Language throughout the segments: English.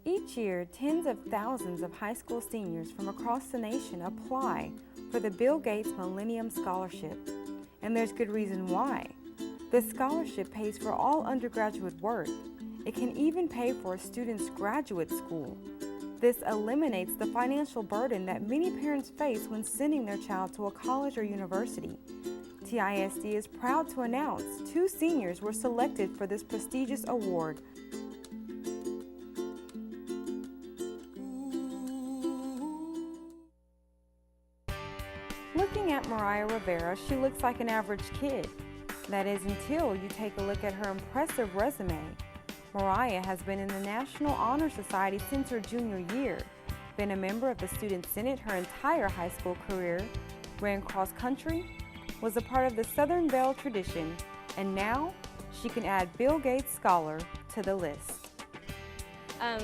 Each year, tens of thousands of high school seniors from across the nation apply for the Bill Gates Millennium Scholarship. And there's good reason why. The scholarship pays for all undergraduate work. It can even pay for a student's graduate school. This eliminates the financial burden that many parents face when sending their child to a college or university. TISD is proud to announce 2 seniors were selected for this prestigious award. Looking at Mariah Rivera, she looks like an average kid. That is until you take a look at her impressive resume. Mariah has been in the National Honor Society since her junior year, been a member of the Student Senate her entire high school career, ran cross country, was a part of the Southern Belle tradition, and now she can add Bill Gates Scholar to the list.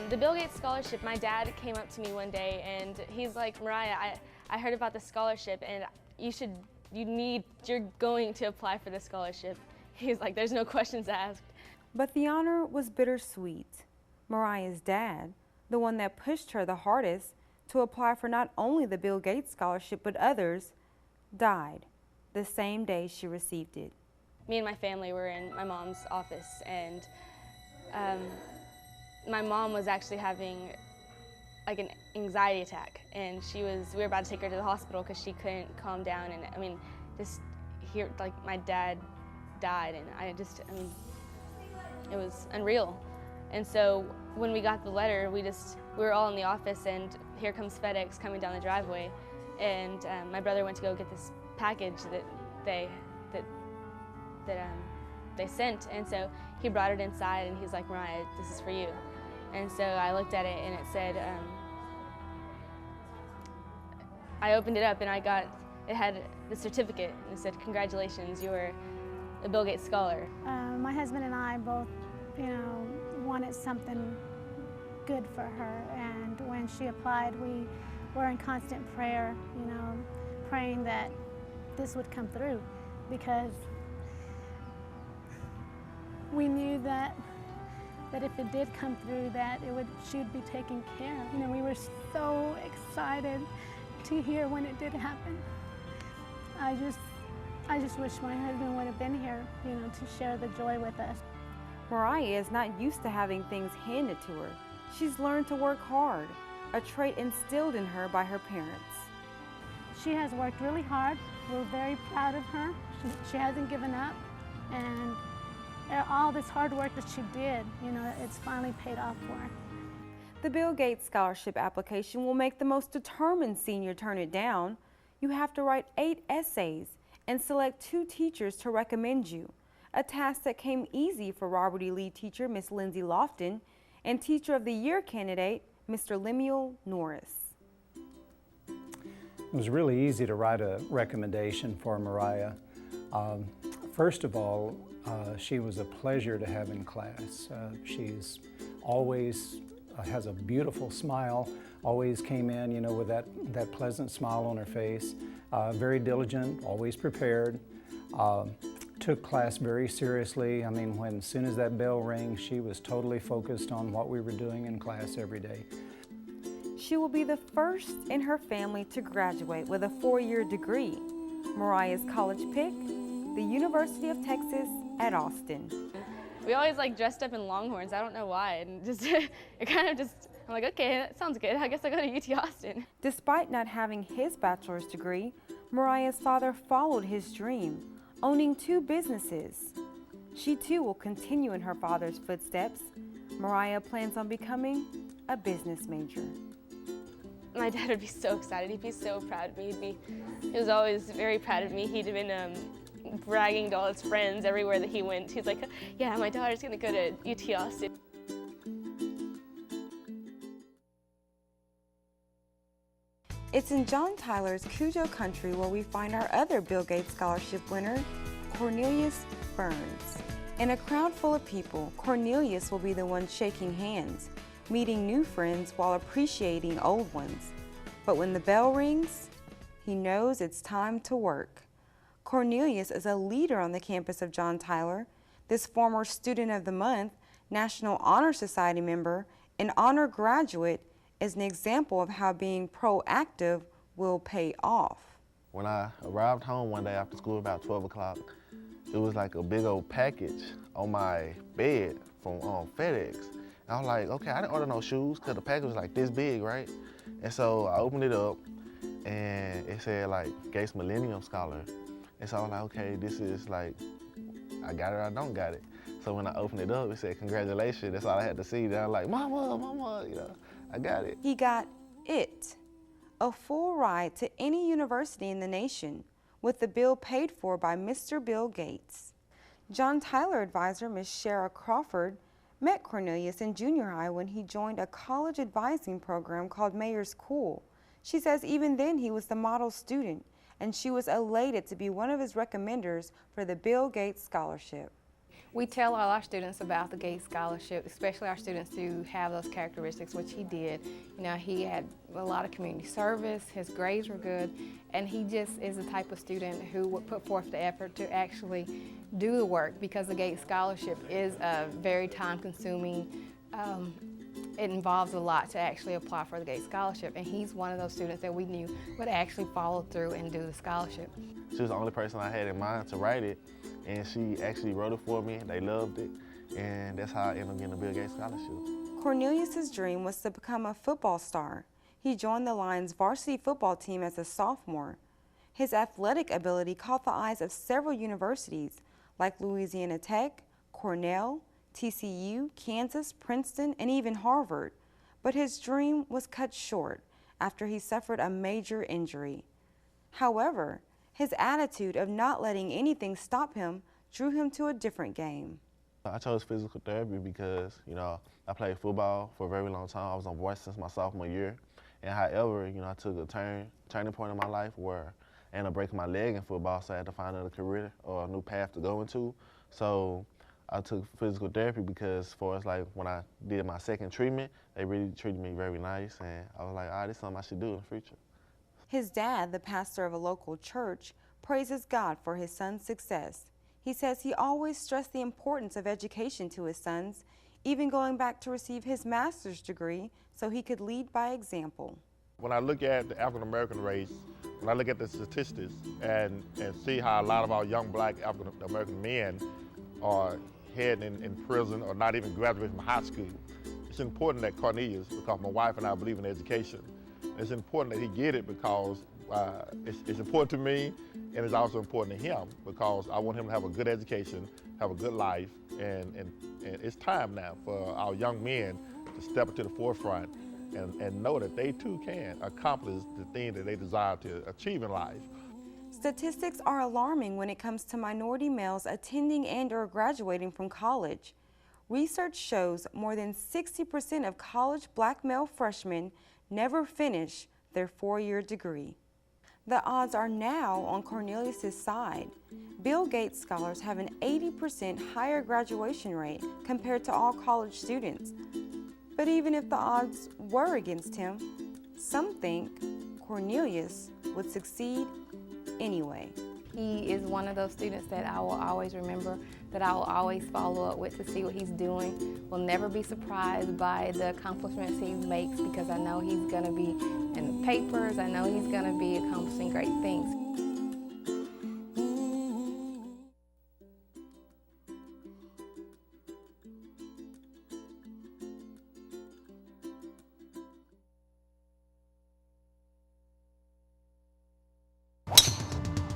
The Bill Gates Scholarship, my dad came up to me one day and he's like, Mariah, I heard about the scholarship and you're going to apply for the scholarship. He's like, there's no questions asked. But the honor was bittersweet. Mariah's dad, the one that pushed her the hardest to apply for not only the Bill Gates Scholarship but others, died the same day she received it. Me and my family were in my mom's office, and my mom was actually having like an anxiety attack, and we were about to take her to the hospital because she couldn't calm down. And I mean, just hear like my dad died, and it was unreal. And so when we got the letter, we were all in the office, and here comes FedEx coming down the driveway, and my brother went to go get this package that they sent, and so he brought it inside, and he's like, Mariah, this is for you. And so I looked at it, and it said, I opened it up, and it had the certificate, and it said, congratulations, you're a Bill Gates Scholar. My husband and I both, wanted something good for her, and when she applied, we were in constant prayer, praying that this would come through, because we knew that if it did come through, that she would be taken care of. We were so excited to hear when it did happen. I just wish my husband would have been here, to share the joy with us. Mariah is not used to having things handed to her. She's learned to work hard, a trait instilled in her by her parents. She has worked really hard. We're very proud of her. She hasn't given up, and all this hard work that she did, it's finally paid off for her. The Bill Gates Scholarship application will make the most determined senior turn it down. You have to write 8 essays and select 2 teachers to recommend you, a task that came easy for Robert E. Lee teacher Miss Lindsay Lofton and Teacher of the Year candidate Mr. Lemuel Norris. It was really easy to write a recommendation for Mariah. First of all, she was a pleasure to have in class. She's always has a beautiful smile, always came in, with that pleasant smile on her face. Very diligent, always prepared. Took class very seriously. As soon as that bell rang, she was totally focused on what we were doing in class every day. She will be the first in her family to graduate with a 4-year degree. Mariah's college pick, the University of Texas at Austin. We always dressed up in Longhorns. I don't know why, and I'm like, okay, that sounds good. I guess I go to UT Austin. Despite not having his bachelor's degree, Mariah's father followed his dream, owning 2 businesses. She too will continue in her father's footsteps. Mariah plans on becoming a business major. My dad would be so excited. He'd be so proud of me. He was always very proud of me. He'd have been bragging to all his friends everywhere that he went. He's like, yeah, my daughter's gonna go to UT Austin. It's in John Tyler's Cujo country where we find our other Bill Gates Scholarship winner, Cornelius Burns. In a crowd full of people, Cornelius will be the one shaking hands, meeting new friends while appreciating old ones. But when the bell rings, he knows it's time to work. Cornelius is a leader on the campus of John Tyler. This former Student of the Month, National Honor Society member, An honor graduate is an example of how being proactive will pay off. When I arrived home one day after school about 12 o'clock, it was like a big old package on my bed from FedEx. And I was like, okay, I didn't order no shoes because the package was like this big, right? And so I opened it up and it said like Gates Millennium Scholar. And so I was like, okay, this is like, I got it or I don't got it. So when I opened it up, it said, congratulations. That's all I had to see. Then I was like, mama, you know, I got it. He got it, a full ride to any university in the nation, with the bill paid for by Mr. Bill Gates. John Tyler advisor Ms. Shara Crawford met Cornelius in junior high when he joined a college advising program called Mayor's Cool. She says even then he was the model student, and she was elated to be one of his recommenders for the Bill Gates Scholarship. We tell all our students about the Gates Scholarship, especially our students who have those characteristics, which he did. You know, he had a lot of community service, his grades were good, and he just is the type of student who would put forth the effort to actually do the work, because the Gates Scholarship is a very time-consuming, it involves a lot to actually apply for the Gates Scholarship, and he's one of those students that we knew would actually follow through and do the scholarship. She was the only person I had in mind to write it, and she actually wrote it for me. They loved it, and that's how I ended up getting the Bill Gates Scholarship. Cornelius's dream was to become a football star. He joined the Lions varsity football team as a sophomore. His athletic ability caught the eyes of several universities like Louisiana Tech, Cornell, TCU, Kansas, Princeton, and even Harvard. But his dream was cut short after he suffered a major injury. However, his attitude of not letting anything stop him drew him to a different game. I chose physical therapy because, you know, I played football for a very long time. I was on varsity since my sophomore year. And however, you know, I took a turning point in my life where I ended up breaking my leg in football, so I had to find another career or a new path to go into. So I took physical therapy because for us, like when I did my second treatment, they really treated me very nice, and I was like, all right, this is something I should do in the future. His dad, the pastor of a local church, praises God for his son's success. He says he always stressed the importance of education to his sons, even going back to receive his master's degree so he could lead by example. When I look at the African American race, when I look at the statistics and see how a lot of our young black African American men are heading in prison or not even graduating from high school, it's important that Cornelius, because my wife and I believe in education, it's important that he get it because it's important to me, and it's also important to him because I want him to have a good education, have a good life, and it's time now for our young men to step into the forefront and know that they too can accomplish the thing that they desire to achieve in life. Statistics are alarming when it comes to minority males attending and/or graduating from college. Research shows more than 60% of college black male freshmen never finish their four-year degree. The odds are now on Cornelius's side. Bill Gates scholars have an 80% higher graduation rate compared to all college students. But even if the odds were against him, some think Cornelius would succeed anyway. He is one of those students that I will always remember, that I will always follow up with to see what he's doing. Will never be surprised by the accomplishments he makes because I know he's going to be in the papers. I know he's going to be accomplishing great things.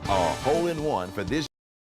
A hole-in-one for this